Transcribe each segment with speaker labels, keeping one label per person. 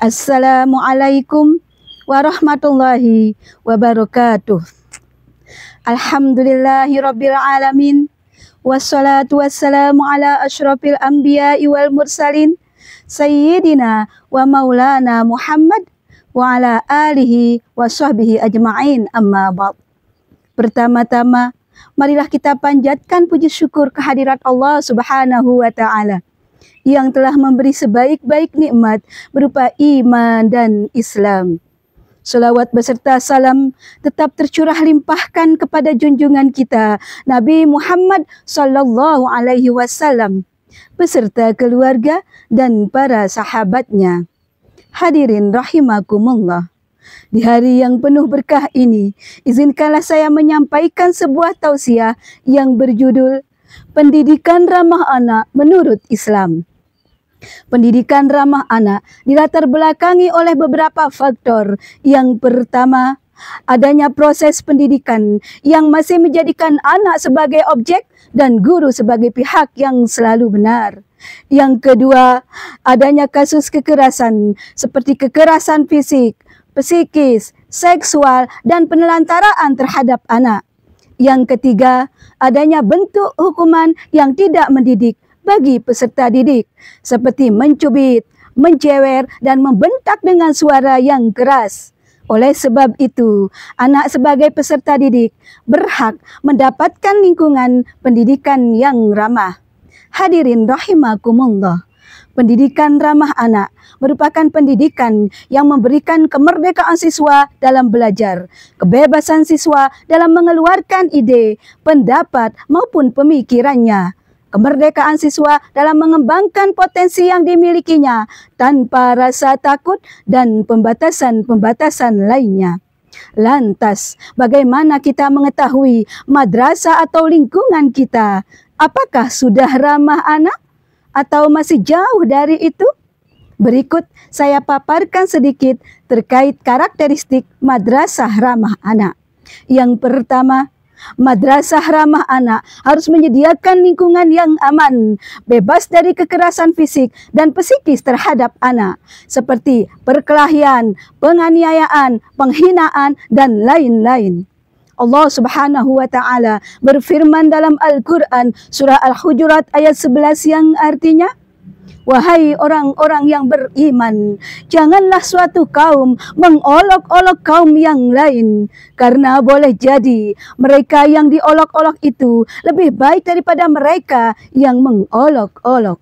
Speaker 1: Assalamualaikum warahmatullahi wabarakatuh. Alhamdulillahirabbil alamin. Wassalatu wassalamu ala asyrafil anbiya'i wal mursalin sayyidina wa maulana Muhammad wa ala alihi wa sahbihi ajma'in, amma ba'd. Pertama-tama, marilah kita panjatkan puji syukur kehadirat Allah Subhanahu wa ta'ala yang telah memberi sebaik-baik nikmat berupa iman dan Islam. Salawat beserta salam tetap tercurah limpahkan kepada junjungan kita Nabi Muhammad sallallahu alaihi wasallam beserta keluarga dan para sahabatnya. Hadirin rahimakumullah. Di hari yang penuh berkah ini, izinkanlah saya menyampaikan sebuah tausiah yang berjudul Pendidikan Ramah Anak Menurut Islam. Pendidikan ramah anak dilatar belakangi oleh beberapa faktor. Yang pertama, adanya proses pendidikan yang masih menjadikan anak sebagai objek dan guru sebagai pihak yang selalu benar. Yang kedua, adanya kasus kekerasan seperti kekerasan fisik, psikis, seksual, dan penelantaraan terhadap anak. Yang ketiga, adanya bentuk hukuman yang tidak mendidik bagi peserta didik, seperti mencubit, mencewer, dan membentak dengan suara yang keras. Oleh sebab itu, anak sebagai peserta didik berhak mendapatkan lingkungan pendidikan yang ramah. Hadirin rahimakumullah. Pendidikan ramah anak merupakan pendidikan yang memberikan kemerdekaan siswa dalam belajar, kebebasan siswa dalam mengeluarkan ide, pendapat, maupun pemikirannya, kemerdekaan siswa dalam mengembangkan potensi yang dimilikinya tanpa rasa takut dan pembatasan-pembatasan lainnya. Lantas, bagaimana kita mengetahui madrasah atau lingkungan kita? Apakah sudah ramah anak atau masih jauh dari itu? Berikut saya paparkan sedikit terkait karakteristik madrasah ramah anak. Yang pertama, madrasah ramah anak harus menyediakan lingkungan yang aman, bebas dari kekerasan fisik dan psikis terhadap anak, seperti perkelahian, penganiayaan, penghinaan, dan lain-lain. Allah Subhanahu wa ta'ala berfirman dalam Al-Quran surah Al-Hujurat ayat 11 yang artinya, wahai orang-orang yang beriman, janganlah suatu kaum mengolok-olok kaum yang lain, karena boleh jadi mereka yang diolok-olok itu lebih baik daripada mereka yang mengolok-olok.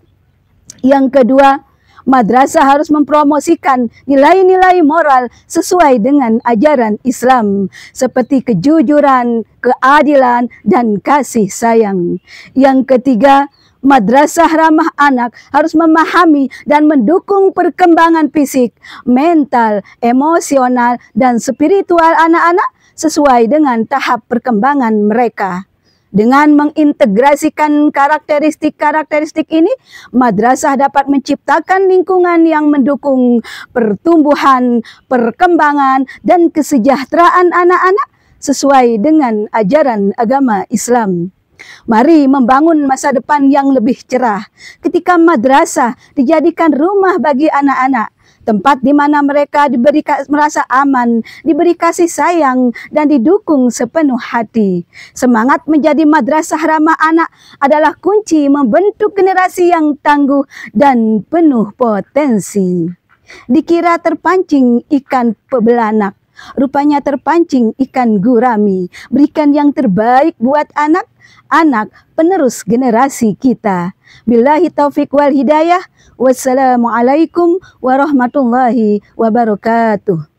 Speaker 1: Yang kedua, madrasah harus mempromosikan nilai-nilai moral sesuai dengan ajaran Islam, seperti kejujuran, keadilan, dan kasih sayang. Yang ketiga, madrasah ramah anak harus memahami dan mendukung perkembangan fisik, mental, emosional, dan spiritual anak-anak sesuai dengan tahap perkembangan mereka. Dengan mengintegrasikan karakteristik-karakteristik ini, madrasah dapat menciptakan lingkungan yang mendukung pertumbuhan, perkembangan, dan kesejahteraan anak-anak sesuai dengan ajaran agama Islam. Mari membangun masa depan yang lebih cerah ketika madrasah dijadikan rumah bagi anak-anak, tempat di mana mereka merasa aman, diberi kasih sayang, dan didukung sepenuh hati. Semangat menjadi madrasah ramah anak adalah kunci membentuk generasi yang tangguh dan penuh potensi. Dikira terpancing ikan pebelanak, rupanya terpancing ikan gurami. Berikan yang terbaik buat anak penerus generasi kita. Billahi taufiq wal hidayah. Wassalamualaikum warahmatullahi wabarakatuh.